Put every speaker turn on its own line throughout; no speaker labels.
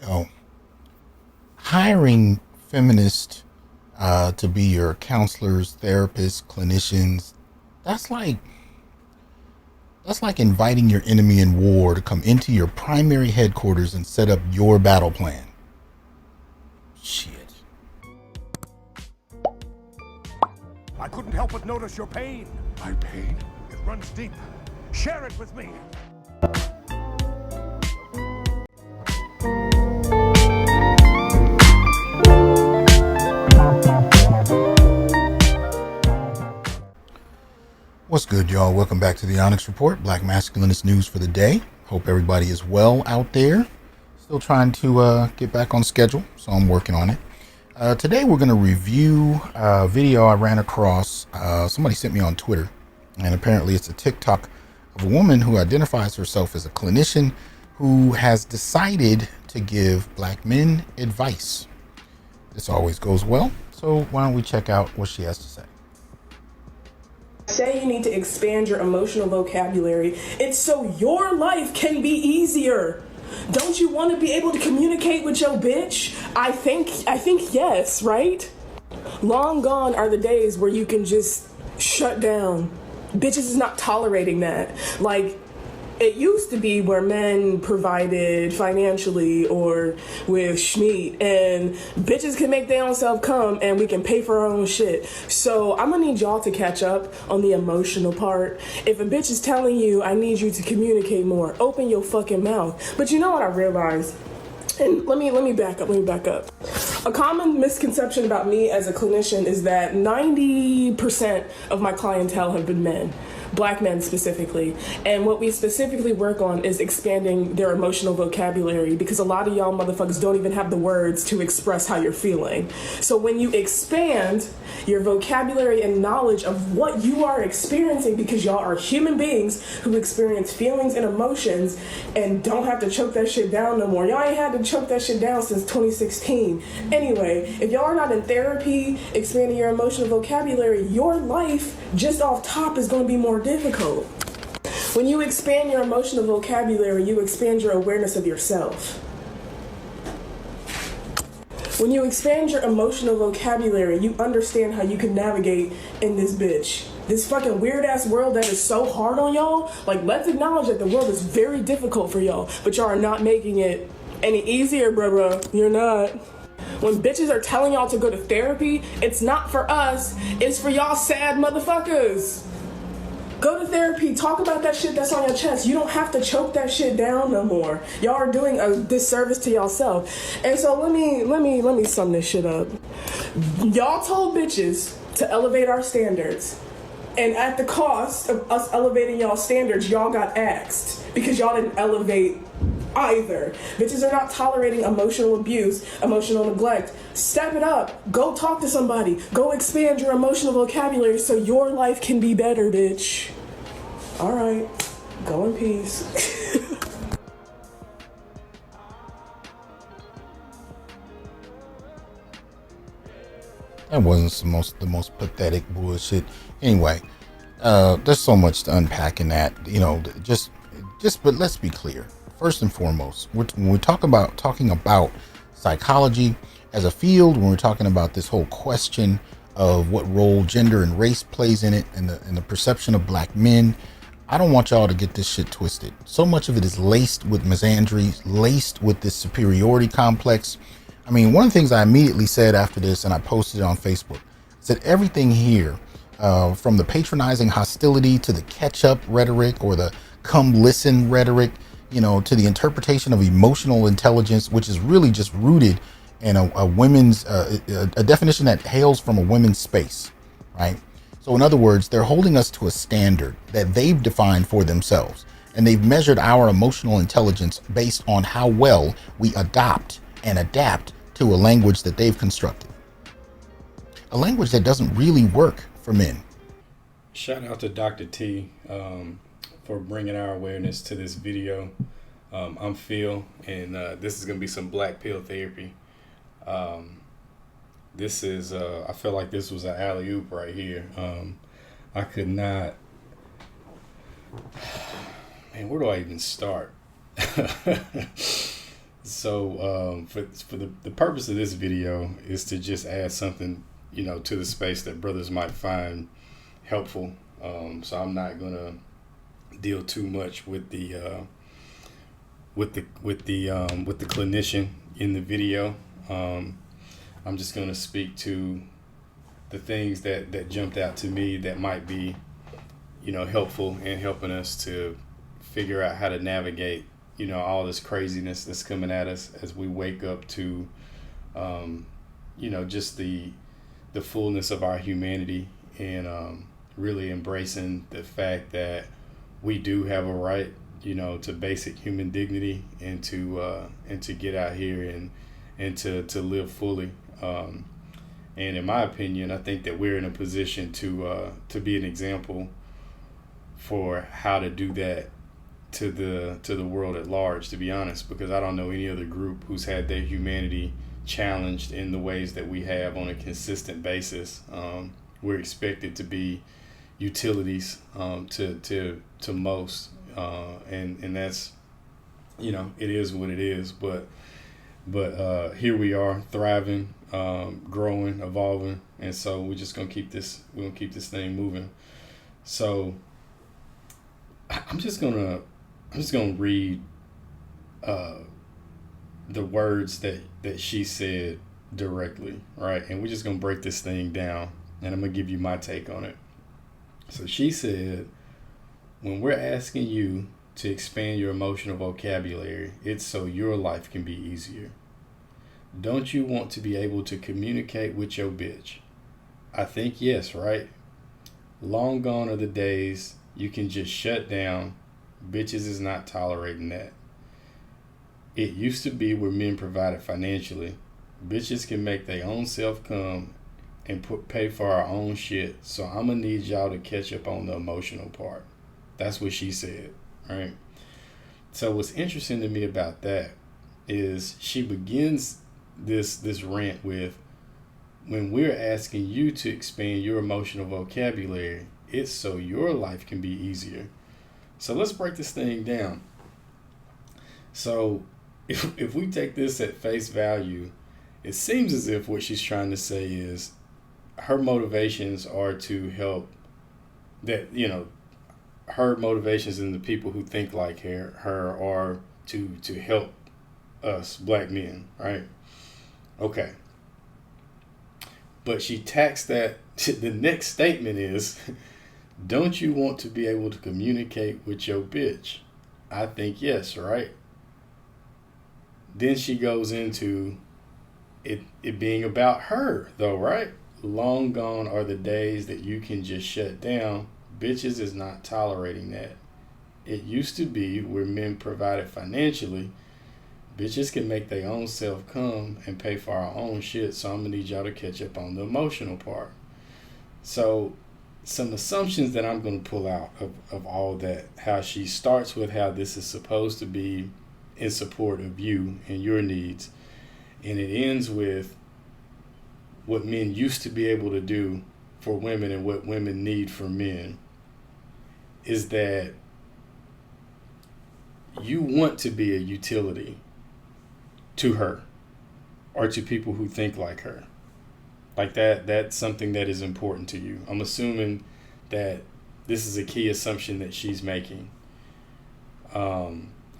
know, hiring feminists to be your counselors, therapists, clinicians, that's like inviting your enemy in war to come into your primary headquarters and set up your battle plan. Shit.
I couldn't help but notice your pain.
My pain?
It runs deep. Share it with me.
What's good, y'all? Welcome back to the Onyx Report, Black Masculinist News for the day. Hope everybody is well out there. Still trying to get back on schedule, so I'm working on it. Today we're going to review a video I ran across. Somebody sent me on Twitter, and apparently it's a TikTok of a woman who identifies herself as a clinician who has decided to give black men advice. This always goes well, so why don't we check out what she has to say.
Say you need to expand your emotional vocabulary. It's so your life can be easier. Don't you want to be able to communicate with your bitch? I think yes, right? Long gone are the days where you can just shut down. Bitches is not tolerating that. Like, it used to be where men provided financially or with schmeat, and bitches can make their own self come and we can pay for our own shit. So I'm gonna need y'all to catch up on the emotional part. If a bitch is telling you, I need you to communicate more, open your fucking mouth. But you know what I realized? And let me back up. A common misconception about me as a clinician is that 90% of my clientele have been men. Black men specifically. And what we specifically work on is expanding their emotional vocabulary, because a lot of y'all motherfuckers don't even have the words to express how you're feeling. So when you expand your vocabulary and knowledge of what you are experiencing, because y'all are human beings who experience feelings and emotions and don't have to choke that shit down no more. Y'all ain't had to choke that shit down since 2016. Anyway, if y'all are not in therapy, expanding your emotional vocabulary, your life just off top is going to be more difficult. When you expand your emotional vocabulary, you expand your awareness of yourself. When you expand your emotional vocabulary, you understand how you can navigate in this bitch. This fucking weird ass world that is so hard on y'all. Like, let's acknowledge that the world is very difficult for y'all, but y'all are not making it any easier, bruh. You're not. When bitches are telling y'all to go to therapy, it's not for us, it's for y'all sad motherfuckers. Go to therapy, talk about that shit that's on your chest. You don't have to choke that shit down no more. Y'all are doing a disservice to yourself. And so let me sum this shit up. Y'all told bitches to elevate our standards. And at the cost of us elevating y'all standards, y'all got axed because y'all didn't elevate either. Bitches are not tolerating emotional abuse, emotional neglect. Step it up. Go talk to somebody. Go expand your emotional vocabulary so your life can be better, bitch. All right. Go in peace.
That wasn't the most pathetic bullshit. Anyway, there's so much to unpack in that. But let's be clear. First and foremost, when we're talking about psychology as a field, when we're talking about this whole question of what role gender and race plays in it, and the perception of black men, I don't want y'all to get this shit twisted. So much of it is laced with misandry, laced with this superiority complex. I mean, one of the things I immediately said after this, and I posted it on Facebook, said everything here, from the patronizing hostility to the catch-up rhetoric or the come listen rhetoric, to the interpretation of emotional intelligence, which is really just rooted in a women's, a definition that hails from a women's space, right? So in other words, they're holding us to a standard that they've defined for themselves, and they've measured our emotional intelligence based on how well we adopt and adapt to a language that they've constructed. A language that doesn't really work for men.
Shout out to Dr. T for bringing our awareness to this video. I'm Phil, and this is going to be some black pill therapy. This is, I feel like this was an alley-oop right here. I could not, man, where do I even start? So for the purpose of this video is to just add something, to the space that brothers might find helpful. So I'm not gonna deal too much with the clinician in the video. I'm just gonna speak to the things that jumped out to me that might be, helpful in helping us to figure out how to navigate, all this craziness that's coming at us as we wake up to, just the fullness of our humanity, and really embracing the fact that we do have a right, to basic human dignity, and to get out here and to live fully. And in my opinion, I think that we're in a position to be an example for how to do that to the world at large, to be honest, because I don't know any other group who's had their humanity challenged in the ways that we have on a consistent basis. We're expected to be utilities to most, and that's, it is what it is. But here we are, thriving, growing, evolving, and so we're gonna keep this thing moving. So I'm just gonna read the words that she said directly, right? And we're just gonna break this thing down, and I'm gonna give you my take on it. So she said, when we're asking you to expand your emotional vocabulary, it's so your life can be easier. Don't you want to be able to communicate with your bitch? I think yes, right? Long gone are the days you can just shut down. Bitches is not tolerating that. It used to be where men provided financially. Bitches can make their own self come and pay for our own shit. So I'm gonna need y'all to catch up on the emotional part. That's what she said, right? So what's interesting to me about that is she begins this rant with, when we're asking you to expand your emotional vocabulary, it's so your life can be easier. So let's break this thing down. So if we take this at face value, it seems as if what she's trying to say is her motivations are to help, that, her motivations and the people who think like her are to help us black men, right? Okay. But she tacks that, the next statement is, don't you want to be able to communicate with your bitch? I think yes, right? Then she goes into it being about her, though, right? Long gone are the days that you can just shut down. Bitches is not tolerating that. It used to be where men provided financially. Bitches can make their own self come and pay for our own shit, so I'm gonna need y'all to catch up on the emotional part. So some assumptions that I'm gonna pull out of all that, how she starts with how this is supposed to be in support of you and your needs, and it ends with what men used to be able to do for women and what women need from men, is that you want to be a utility to her or to people who think like her. Like that's something that is important to you. I'm assuming that this is a key assumption that she's making. I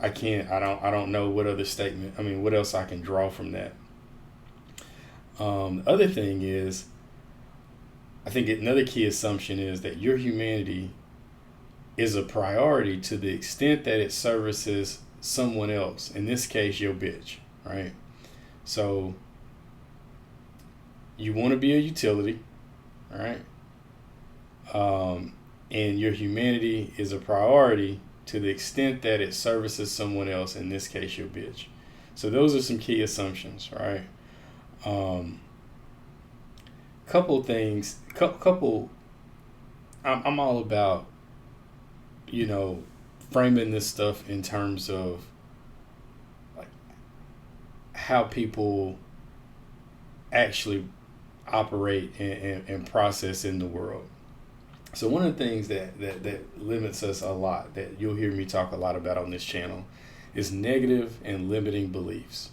don't know what other statement, what else I can draw from that. The other thing is, I think another key assumption is that your humanity is a priority to the extent that it services someone else, in this case your bitch, right? So you want to be a utility, all right? And your humanity is a priority to the extent that it services someone else, in this case your bitch. So those are some key assumptions, right? Couple things, I'm all about, framing this stuff in terms of like how people actually operate and process in the world. So one of the things that limits us a lot, that you'll hear me talk a lot about on this channel, is negative and limiting beliefs,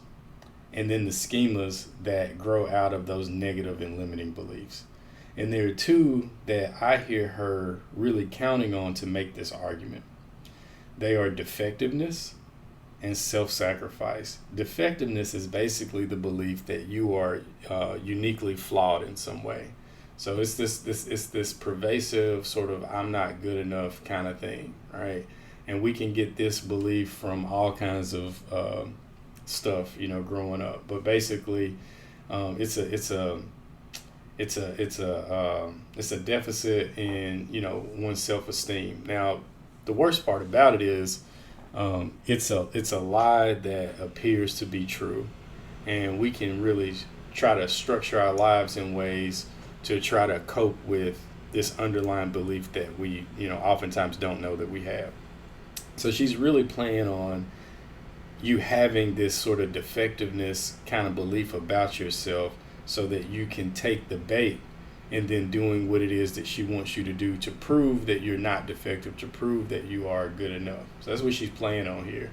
and then the schemas that grow out of those negative and limiting beliefs. And there are two that I hear her really counting on to make this argument. They are defectiveness and self-sacrifice. Defectiveness is basically the belief that you are uniquely flawed in some way. So it's this pervasive sort of I'm not good enough kind of thing, right? And we can get this belief from all kinds of stuff, growing up. But basically, it's a deficit in one's self-esteem. Now, the worst part about it is it's a lie that appears to be true, and we can really try to structure our lives in ways to try to cope with this underlying belief that we oftentimes don't know that we have. So she's really playing on you having this sort of defectiveness kind of belief about yourself, so that you can take the bait and then doing what it is that she wants you to do to prove that you're not defective, to prove that you are good enough. So that's what she's playing on here.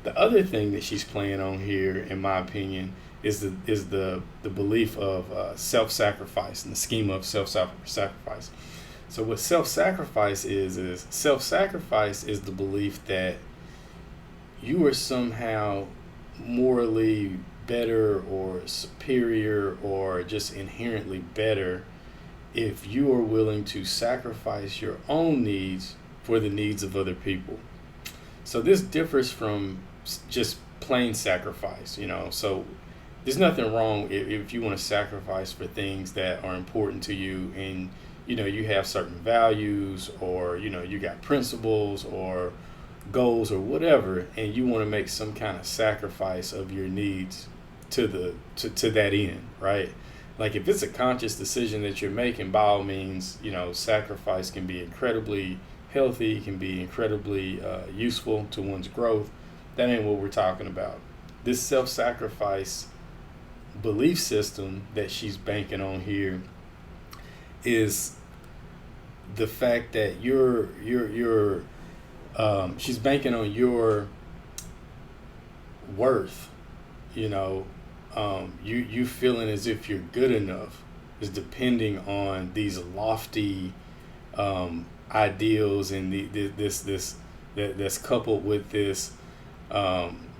The other thing that she's playing on here, in my opinion, is the belief of self-sacrifice and the schema of self-sacrifice. So what self-sacrifice is self-sacrifice is the belief that you are somehow morally better or superior or just inherently better if you are willing to sacrifice your own needs for the needs of other people. So this differs from just plain sacrifice, so there's nothing wrong if you want to sacrifice for things that are important to you, and you have certain values, or you got principles or goals or whatever, and you want to make some kind of sacrifice of your needs to that end, right? Like if it's a conscious decision that you're making, by all means, sacrifice can be incredibly healthy, can be incredibly useful to one's growth. That ain't what we're talking about. This self-sacrifice belief system that she's banking on here is the fact that she's banking on your worth, you feeling as if you're good enough is depending on these lofty ideals, and that's coupled with this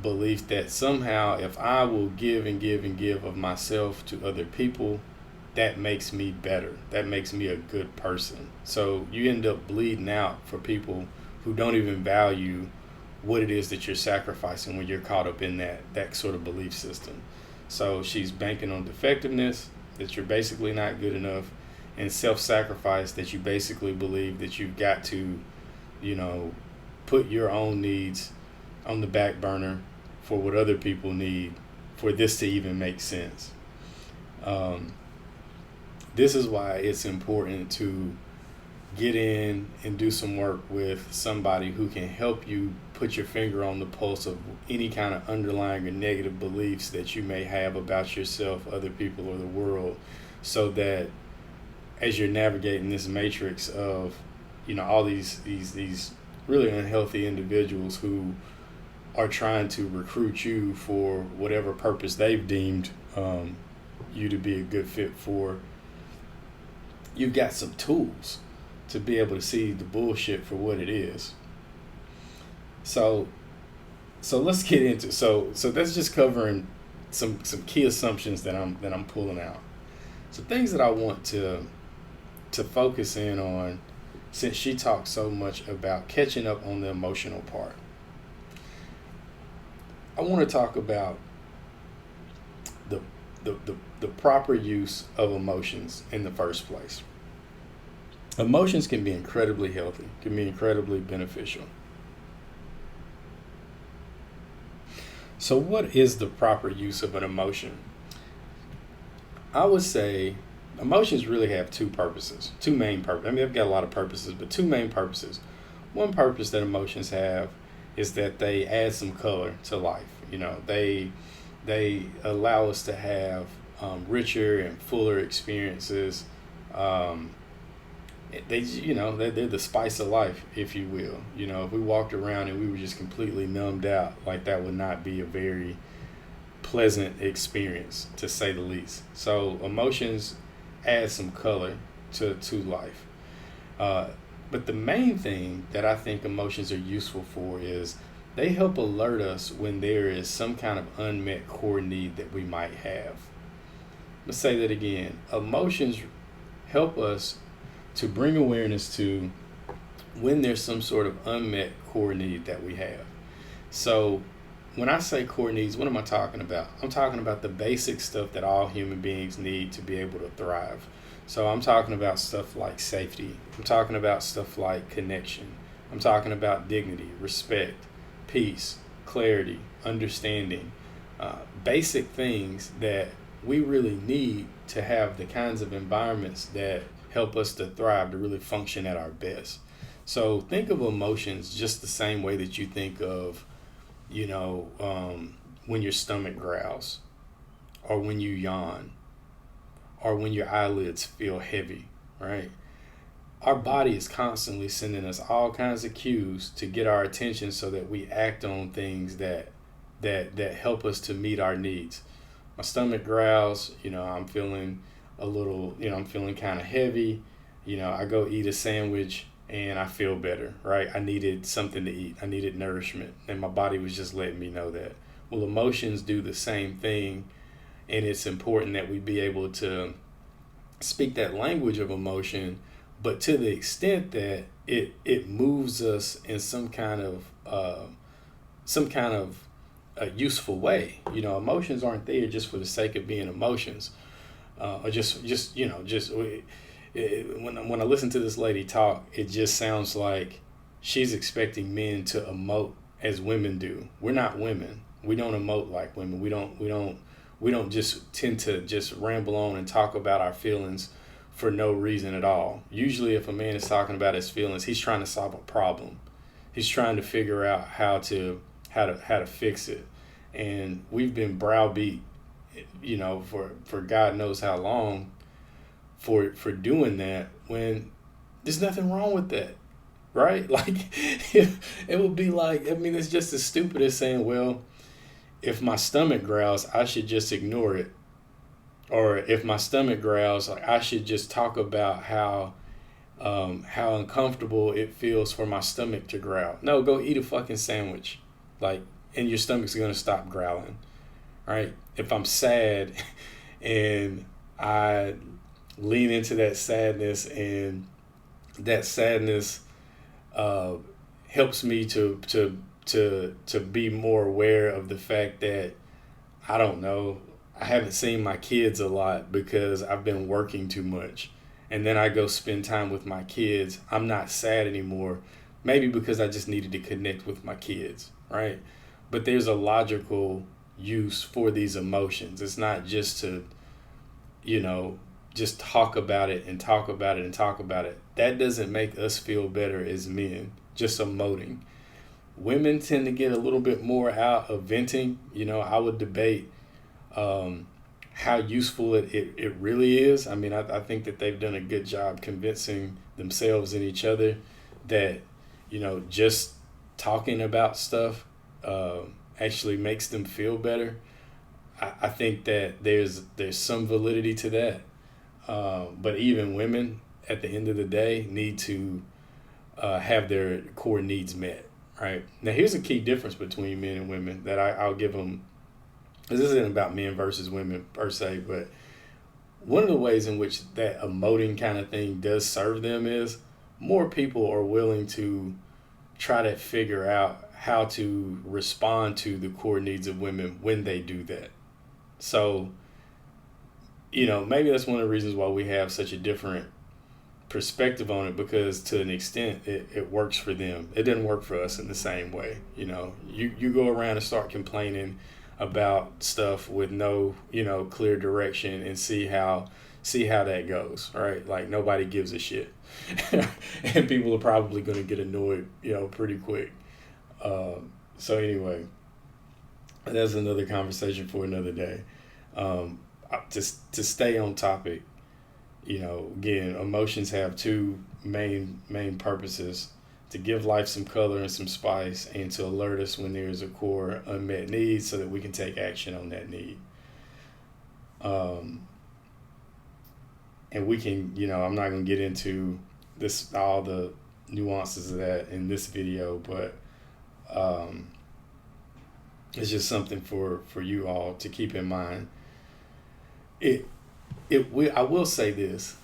belief that somehow if I will give and give and give of myself to other people, that makes me better. That makes me a good person. So you end up bleeding out for people who don't even value what it is that you're sacrificing when you're caught up in that sort of belief system. So she's banking on defectiveness, that you're basically not good enough, and self-sacrifice, that you basically believe that you've got to, put your own needs on the back burner for what other people need for this to even make sense. This is why it's important to get in and do some work with somebody who can help you put your finger on the pulse of any kind of underlying or negative beliefs that you may have about yourself, other people, or the world, so that as you're navigating this matrix of all these really unhealthy individuals who are trying to recruit you for whatever purpose they've deemed you to be a good fit for, you've got some tools to be able to see the bullshit for what it is. So let's get into so that's just covering some key assumptions that I'm pulling out. So things that I want to focus in on, since she talks so much about catching up on the emotional part. I want to talk about the proper use of emotions in the first place. Emotions can be incredibly healthy, can be incredibly beneficial. So what is the proper use of an emotion? I would say emotions really have two main purposes. I mean, they've got a lot of purposes, but two main purposes. One purpose that emotions have is that they add some color to life. They allow us to have richer and fuller experiences, they're the spice of life, if you will. If we walked around and we were just completely numbed out, like, that would not be a very pleasant experience, to say the least. So emotions add some color to life. But the main thing that I think emotions are useful for is they help alert us when there is some kind of unmet core need that we might have. Let's say that again. Emotions help us to bring awareness to when there's some sort of unmet core need that we have. So when I say core needs, what am I talking about? I'm talking about the basic stuff that all human beings need to be able to thrive. So I'm talking about stuff like safety. I'm talking about stuff like connection. I'm talking about dignity, respect, peace, clarity, understanding, basic things that we really need to have the kinds of environments that help us to thrive, to really function at our best. So think of emotions just the same way that you think of, when your stomach growls, or when you yawn, or when your eyelids feel heavy, right? Our body is constantly sending us all kinds of cues to get our attention so that we act on things that help us to meet our needs. My stomach growls, I'm feeling a little, I'm feeling kind of heavy. I go eat a sandwich and I feel better, right? I needed something to eat. I needed nourishment, and my body was just letting me know that. Well, emotions do the same thing, and it's important that we be able to speak that language of emotion, but to the extent that it moves us in some kind of a useful way. Emotions aren't there just for the sake of being emotions, or when I listen to this lady talk, it just sounds like she's expecting men to emote as women do. We're not women. We don't emote like women. We don't just tend to just ramble on and talk about our feelings for no reason at all. Usually if a man is talking about his feelings, he's trying to solve a problem. He's trying to figure out how to fix it. And we've been browbeat, for God knows how long for doing that, when there's nothing wrong with that, right? Like, it would be like, it's just as stupid as saying, well, if my stomach growls, I should just ignore it. Or if my stomach growls, like, I should just talk about how uncomfortable it feels for my stomach to growl. No, go eat a fucking sandwich, and your stomach's gonna stop growling, right? If I'm sad and I lean into that sadness, and that sadness helps me to be more aware of the fact that, I don't know, I haven't seen my kids a lot because I've been working too much. And then I go spend time with my kids. I'm not sad anymore, maybe because I just needed to connect with my kids, right? But there's a logical use for these emotions. It's not just to, just talk about it and talk about it and talk about it. That doesn't make us feel better as men, just emoting. Women tend to get a little bit more out of venting. I would debate how useful it really is. I think that they've done a good job convincing themselves and each other that, just talking about stuff actually makes them feel better. I think that there's some validity to that. But even women, at the end of the day, need to have their core needs met, right? Now, here's a key difference between men and women that I'll give them. This isn't about men versus women per se, but one of the ways in which that emoting kind of thing does serve them is more people are willing to try to figure out how to respond to the core needs of women when they do that. So, maybe that's one of the reasons why we have such a different perspective on it, because to an extent it works for them. It didn't work for us in the same way. You go around and start complaining about stuff with no, clear direction, and see how that goes, right? Like, nobody gives a shit. And people are probably going to get annoyed, pretty quick. So anyway, that's another conversation for another day. To stay on topic, again, emotions have two main purposes: to give life some color and some spice, and to alert us when there is a core unmet need so that we can take action on that need. And we can, I'm not going to get into all the nuances of that in this video, but it's just something for you all to keep in mind. I will say this: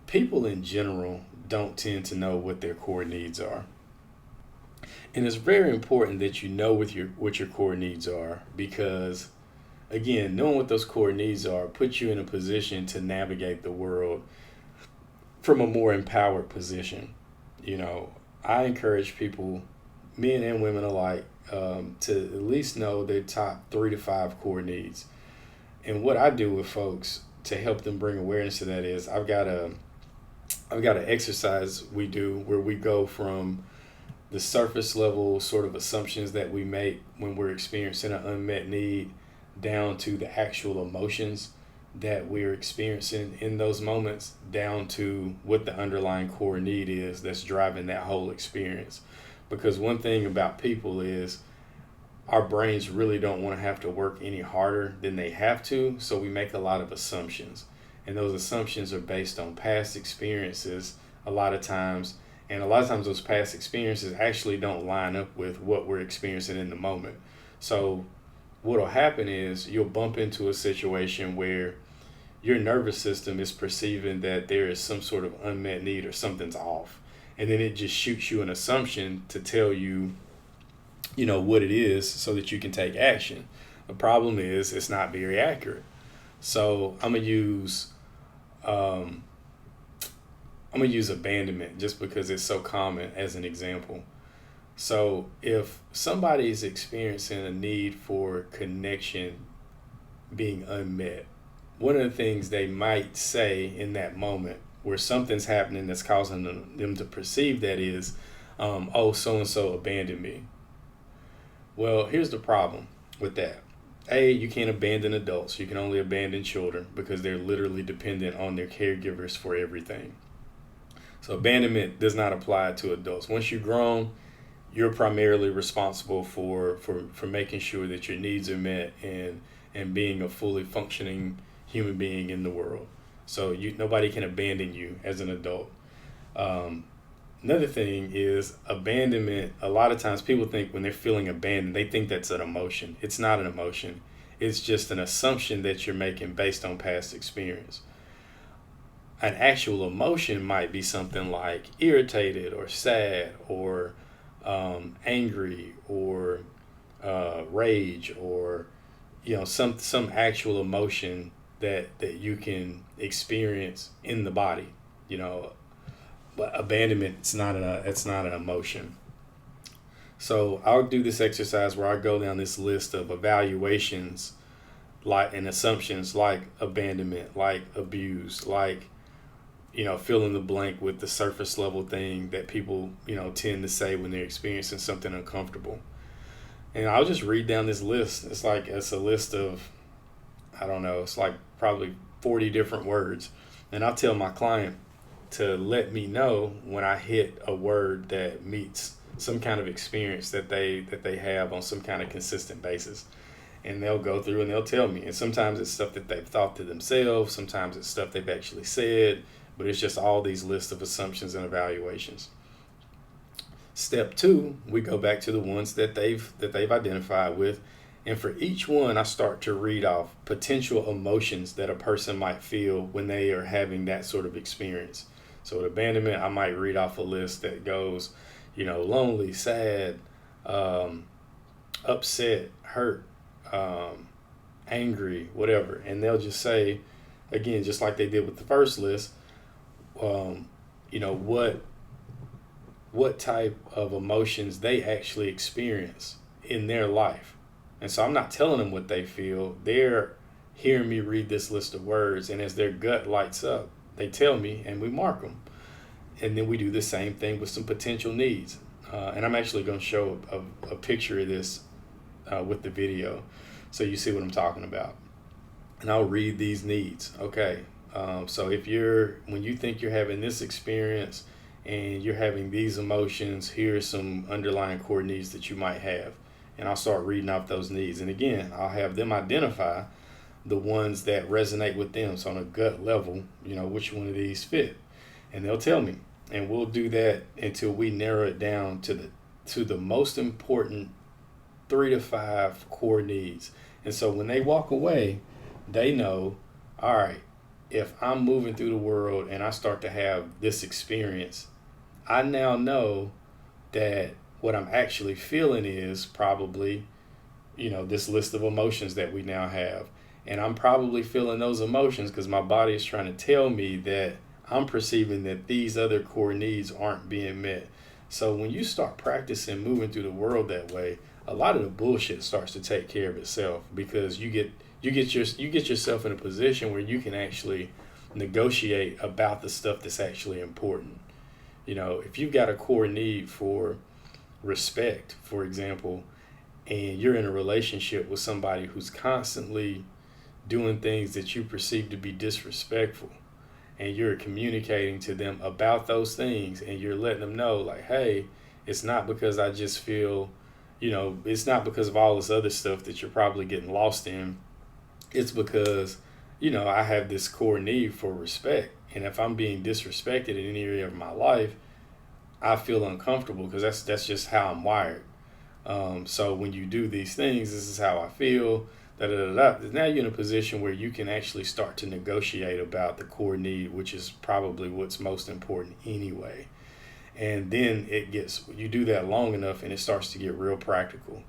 people in general don't tend to know what their core needs are, and it's very important that you know what your core needs are, because, again, knowing what those core needs are puts you in a position to navigate the world from a more empowered position. I encourage people, men and women alike, to at least know their top 3 to 5 core needs. And what I do with folks to help them bring awareness to that is I've got an exercise we do where we go from the surface level sort of assumptions that we make when we're experiencing an unmet need down to the actual emotions that we're experiencing in those moments, down to what the underlying core need is that's driving that whole experience. Because one thing about people is our brains really don't want to have to work any harder than they have to, so we make a lot of assumptions. And those assumptions are based on past experiences a lot of times, and a lot of times those past experiences actually don't line up with what we're experiencing in the moment. So what'll happen is you'll bump into a situation where your nervous system is perceiving that there is some sort of unmet need or something's off. And then it just shoots you an assumption to tell you, what it is so that you can take action. The problem is it's not very accurate. So I'm gonna use abandonment just because it's so common as an example. So if somebody's experiencing a need for connection being unmet, one of the things they might say in that moment where something's happening that's causing them to perceive that is, oh, so-and-so abandoned me. Well, here's the problem with that. A, you can't abandon adults. You can only abandon children because they're literally dependent on their caregivers for everything. So abandonment does not apply to adults. Once you're grown, you're primarily responsible for making sure that your needs are met and being a fully functioning human being in the world. So nobody can abandon you as an adult. Another thing is abandonment. A lot of times people think when they're feeling abandoned, they think that's an emotion. It's not an emotion. It's just an assumption that you're making based on past experience. An actual emotion might be something like irritated or sad or angry or rage or some actual emotion that you can experience in the body. But abandonment, it's not an emotion. So I'll do this exercise where I go down this list of evaluations and assumptions like abandonment, like abuse, like fill in the blank with the surface level thing that people tend to say when they're experiencing something uncomfortable. And I'll just read down this list. It's a list of, I don't know, it's like probably 40 different words. And I'll tell my client to let me know when I hit a word that meets some kind of experience that they have on some kind of consistent basis. And they'll go through and they'll tell me. And sometimes it's stuff that they've thought to themselves. Sometimes it's stuff they've actually said. But it's just all these lists of assumptions and evaluations. Step 2, we go back to the ones that they've identified with. And for each one, I start to read off potential emotions that a person might feel when they are having that sort of experience. So with abandonment, I might read off a list that goes, lonely, sad, upset, hurt, angry, whatever. And they'll just say, again, just like they did with the first list, what type of emotions they actually experience in their life. And so I'm not telling them what they feel. They're hearing me read this list of words, and as their gut lights up, they tell me, and we mark them. And then we do the same thing with some potential needs. And I'm actually going to show a picture of this with the video so you see what I'm talking about. And I'll read these needs. Okay, So when you think you're having this experience and you're having these emotions, here are some underlying core needs that you might have. And I'll start reading off those needs. And again, I'll have them identify the ones that resonate with them. So on a gut level, which one of these fit. And they'll tell me. And we'll do that until we narrow it down to the most important 3 to 5 core needs. And so when they walk away, they know, all right, if I'm moving through the world and I start to have this experience, I now know that what I'm actually feeling is probably, this list of emotions that we now have. And I'm probably feeling those emotions because my body is trying to tell me that I'm perceiving that these other core needs aren't being met. So when you start practicing moving through the world that way, a lot of the bullshit starts to take care of itself, because you get yourself in a position where you can actually negotiate about the stuff that's actually important. If you've got a core need for respect, for example, and you're in a relationship with somebody who's constantly doing things that you perceive to be disrespectful, and you're communicating to them about those things, and you're letting them know, like, hey, it's not because I just feel, it's not because of all this other stuff that you're probably getting lost in. It's because, I have this core need for respect. And if I'm being disrespected in any area of my life, I feel uncomfortable, because that's just how I'm wired. So when you do these things, this is how I feel. Now you're in a position where you can actually start to negotiate about the core need, which is probably what's most important anyway. And then you do that long enough and it starts to get real practical.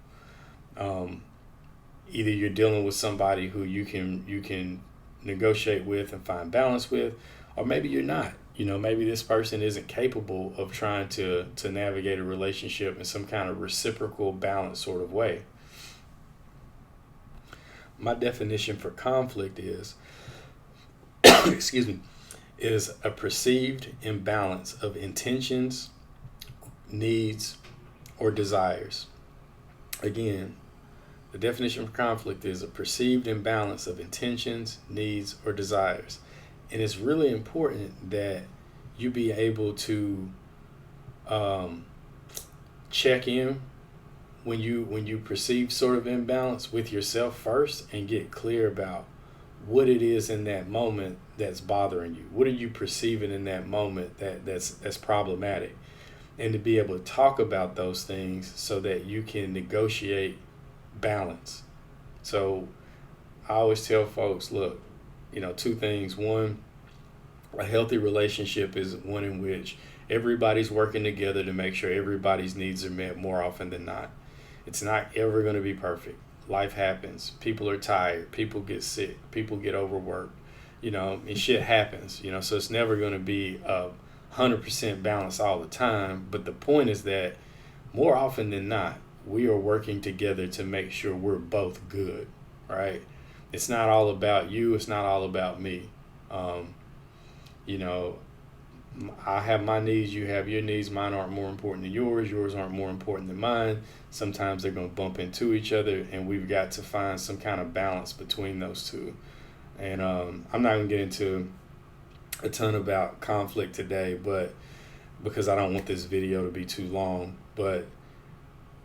Either you're dealing with somebody who you can negotiate with and find balance with, or maybe you're not. Maybe this person isn't capable of trying to navigate a relationship in some kind of reciprocal, balanced sort of way. My definition for conflict is, is a perceived imbalance of intentions, needs, or desires. Again, the definition for conflict is a perceived imbalance of intentions, needs, or desires. And it's really important that you be able to check in when you perceive sort of imbalance with yourself first, and get clear about what it is in that moment that's bothering you. What are you perceiving in that moment that's problematic? And to be able to talk about those things so that you can negotiate balance. So I always tell folks, look, 2 things. One, a healthy relationship is one in which everybody's working together to make sure everybody's needs are met more often than not. It's not ever going to be perfect. Life happens. People are tired. People get sick. People get overworked. And shit happens. So it's never going to be 100% balance all the time. But the point is that more often than not, we are working together to make sure we're both good, right? It's not all about you. It's not all about me. I have my needs, you have your needs. Mine aren't more important than yours. Yours aren't more important than mine. Sometimes they're going to bump into each other, and we've got to find some kind of balance between those two. And I'm not going to get into a ton about conflict today, but because I don't want this video to be too long. But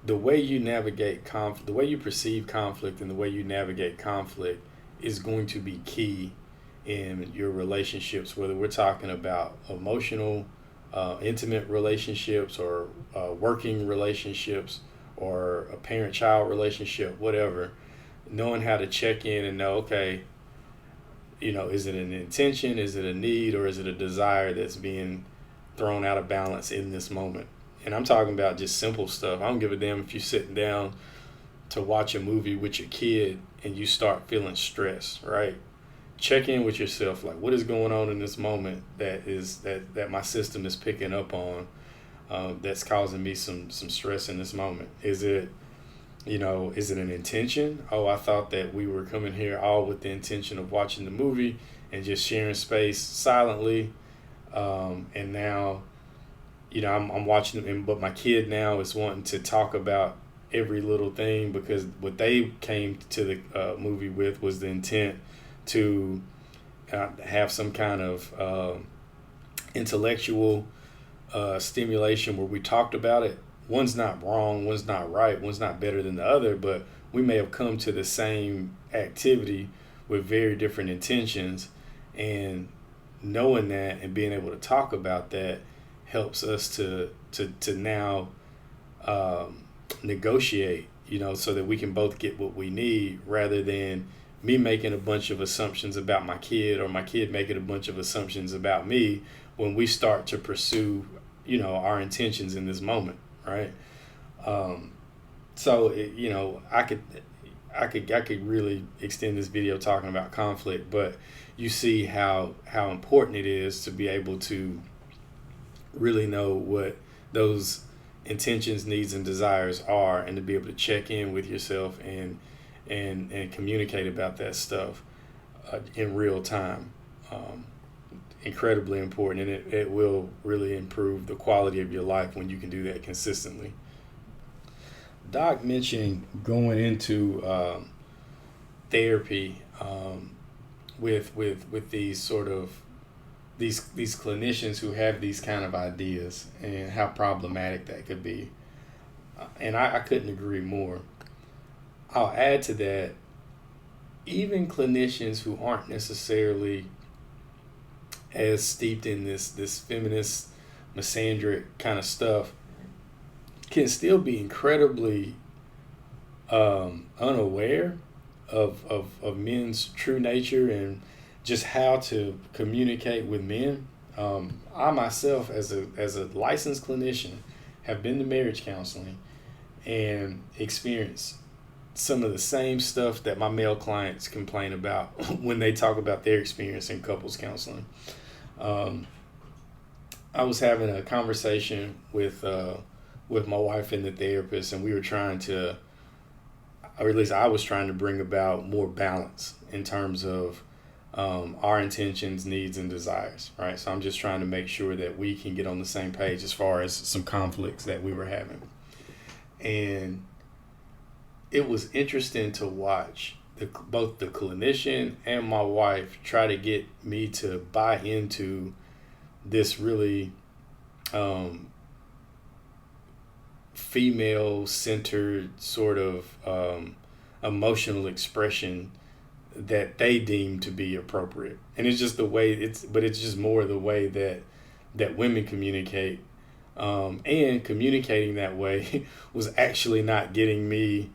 the way you navigate conflict, the way you perceive conflict, and the way you navigate conflict is going to be key in your relationships, whether we're talking about emotional, intimate relationships, or working relationships, or a parent-child relationship, whatever. Knowing how to check in and know, okay, is it an intention, is it a need, or is it a desire that's being thrown out of balance in this moment? And I'm talking about just simple stuff. I don't give a damn if you're sitting down to watch a movie with your kid and you start feeling stress, right? Check in with yourself, like, what is going on in this moment that my system is picking up on, that's causing me some stress in this moment? Is it an intention? Oh, I thought that we were coming here all with the intention of watching the movie and just sharing space silently, and now I'm watching them, but my kid now is wanting to talk about every little thing, because what they came to the movie with was the intent to have some kind of intellectual stimulation where we talked about it. One's not wrong, one's not right, one's not better than the other, but we may have come to the same activity with very different intentions, and knowing that and being able to talk about that helps us to now negotiate, so that we can both get what we need, rather than me making a bunch of assumptions about my kid or my kid making a bunch of assumptions about me when we start to pursue, our intentions in this moment, right? So I could really extend this video talking about conflict, but you see how important it is to be able to really know what those intentions, needs, and desires are, and to be able to check in with yourself and communicate about that stuff in real time. Incredibly important, and it will really improve the quality of your life when you can do that consistently. Doc mentioned going into therapy with these sort of these clinicians who have these kind of ideas, and how problematic that could be. And I couldn't agree more. I'll add to that, even clinicians who aren't necessarily as steeped in this feminist, misandric kind of stuff can still be incredibly unaware of men's true nature and just how to communicate with men. I myself, as a licensed clinician, have been to marriage counseling and experienced some of the same stuff that my male clients complain about when they talk about their experience in couples counseling. I was having a conversation with my wife and the therapist, and we were trying to, or at least I was trying to bring about more balance in terms of our intentions, needs, and desires, right? So I'm just trying to make sure that we can get on the same page as far as some conflicts that we were having. And it was interesting to watch both the clinician and my wife try to get me to buy into this really female-centered sort of emotional expression that they deem to be appropriate. And it's just the way it's just more the way that women communicate. And communicating that way was actually not getting me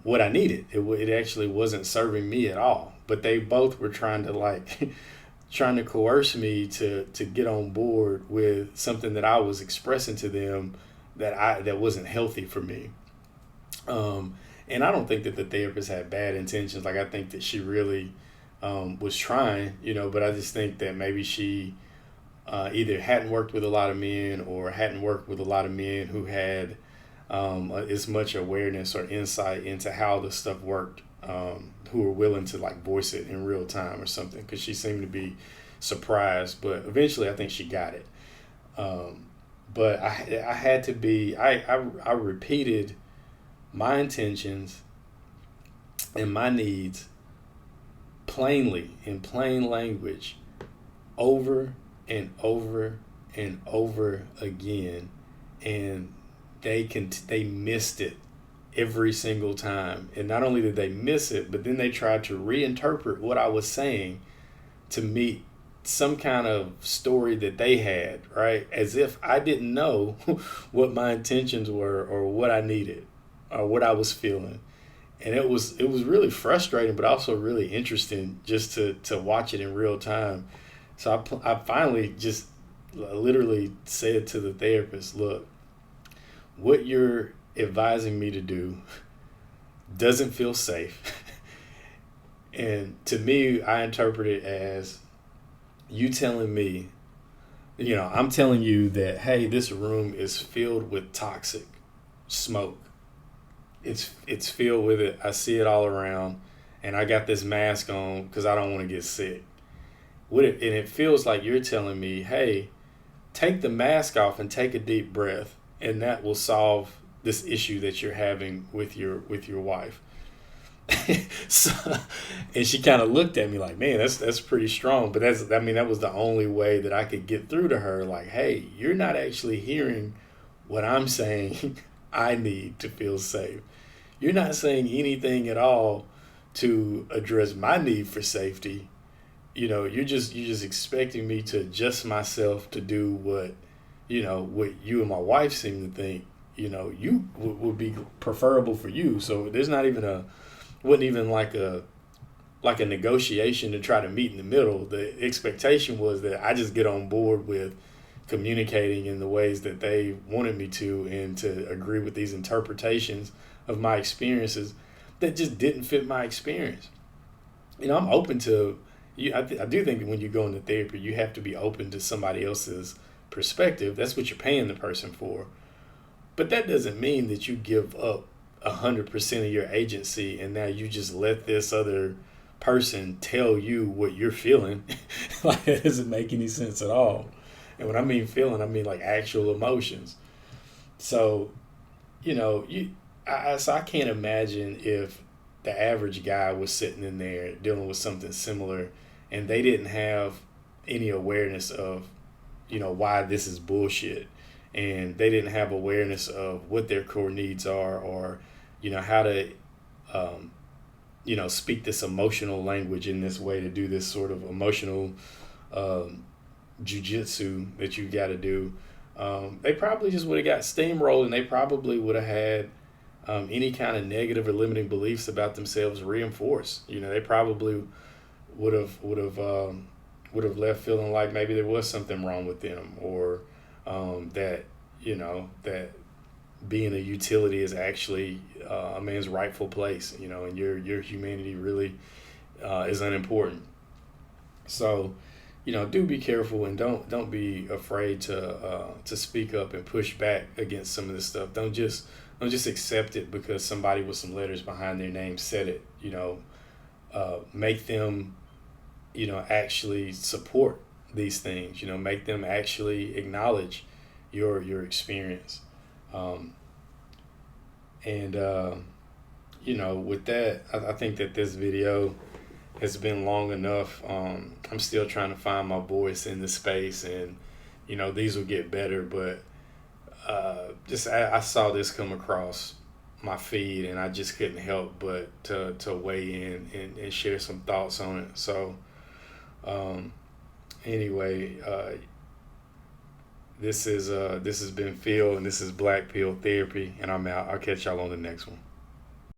what I needed. It actually wasn't serving me at all. But they both were trying to coerce me to get on board with something that I was expressing to them that wasn't healthy for me. And I don't think that the therapist had bad intentions. Like, I think that she really was trying, but I just think that maybe she either hadn't worked with a lot of men or hadn't worked with a lot of men who had as much awareness or insight into how the stuff worked, who were willing to voice it in real time or something, because she seemed to be surprised. But eventually I think she got it. But I had to be, I repeated my intentions and my needs plainly, in plain language, over and over and over again, and they missed it every single time. And not only did they miss it, but then they tried to reinterpret what I was saying to meet some kind of story that they had, right? As if I didn't know what my intentions were or what I needed or what I was feeling. And it was really frustrating, but also really interesting just to watch it in real time. So I finally just literally said to the therapist, look, what you're advising me to do doesn't feel safe. And to me, I interpret it as you telling me, I'm telling you that, hey, this room is filled with toxic smoke. It's filled with it. I see it all around, and I got this mask on because I don't want to get sick. And it feels like you're telling me, hey, take the mask off and take a deep breath, and that will solve this issue that you're having with your wife. So, and she kind of looked at me like, man, that's pretty strong. But that was the only way that I could get through to her. Like, hey, you're not actually hearing what I'm saying. I need to feel safe. You're not saying anything at all to address my need for safety. You're just expecting me to adjust myself to do what you and my wife seem to think, you would be preferable for you. So there's not even wouldn't even like a negotiation to try to meet in the middle. The expectation was that I just get on board with communicating in the ways that they wanted me to, and to agree with these interpretations of my experiences that just didn't fit my experience. I'm open to you. I do think that when you go into therapy, you have to be open to somebody else's perspective. That's what you're paying the person for. But that doesn't mean that you give up 100% of your agency and now you just let this other person tell you what you're feeling. Like, that doesn't make any sense at all. And when I mean feeling, I mean like actual emotions. So, so I can't imagine if the average guy was sitting in there dealing with something similar and they didn't have any awareness of, why this is bullshit. And they didn't have awareness of what their core needs are, or, how to, speak this emotional language in this way, to do this sort of emotional jujitsu that you got to do. They probably just would have got steamrolled, and they probably would have had any kind of negative or limiting beliefs about themselves reinforced. They probably would have left feeling like maybe there was something wrong with them, or that being a utility is actually a man's rightful place, and your humanity really is unimportant. So, do be careful, and don't be afraid to speak up and push back against some of this stuff. Don't just accept it because somebody with some letters behind their name said it. Make them, actually support these things. Make them actually acknowledge your experience. With that, I think that this video has been long enough. I'm still trying to find my voice in the space, and these will get better. But I saw this come across my feed, and I just couldn't help but to weigh in and share some thoughts on it. So anyway, this has been Phil, and this is Black Pill Therapy, and I'm out. I'll catch y'all on the next one.